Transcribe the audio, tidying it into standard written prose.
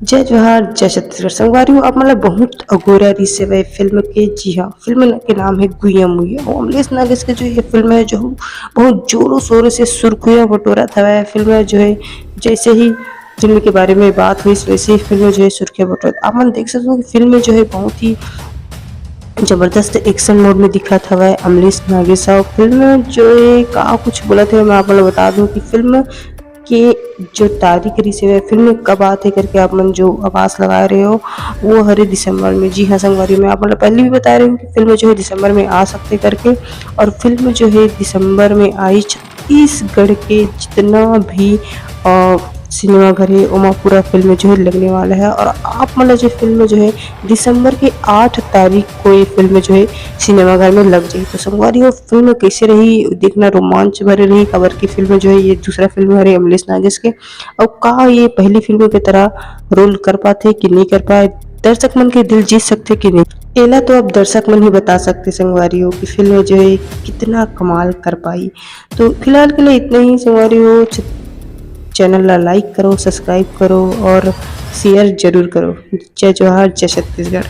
जय जोहार जय छत्तीसगढ़ संगवारी आप मतलब बहुत अगोरा री से वह फिल्म के। जी हाँ, फिल्म के नाम है गुइया मुइया और अमलेश नागेश की जो ये फिल्म है जो बहुत जोरों शोरों से सुर्खियाँ बटोरा था। वह फिल्म जो है जैसे ही फिल्म के बारे में बात हुई वैसे ही फिल्म जो है सुर्खियाँ बटोरा। आप मन देख सकते हो कि फिल्म जो है बहुत ही जबरदस्त एक्शन मोड में दिखा था वह अमरीश नागेश। और फिल्म जो है का कुछ बोला था मैं आप लोग बता दूं कि फिल्म के जो तारीख रही से वह फिल्म कब आते करके आप मन जो आवाज लगा रहे हो वो हरे दिसंबर में। जी हाँ संगवारी, मैं आप मतलब पहले भी बता रही हूँ कि फिल्म जो है दिसंबर में आ सकते करके। और फिल्म जो है दिसंबर में आई। छत्तीसगढ़ के जितना भी सिनेमा घर है वहाँ पूरा फिल्म जो है लगने वाला है। और आप मतलब जो फिल्म जो है दिसंबर के 8 तारीख को ये फिल्म जो है सिनेमा घर में लग जाए। तो संगवारी वो फिल्म कैसे रही देखना, रोमांच भरे रही खबर की फिल्म जो है ये दूसरा फिल्म है अमलेश नागेश के। और का ये पहली फिल्म की तरह रोल कर पाते कि नहीं कर पाए, दर्शक मन के दिल जीत सकते कि नहीं, एला तो अब दर्शक मन ही बता सकते संगवारी हो कि फिल्म जो है कितना कमाल कर पाई। तो फिलहाल के लिए इतना ही संगवारी हो। चैनल ला लाइक करो, सब्सक्राइब करो और शेयर जरूर करो। जय जोहार जय छत्तीसगढ़।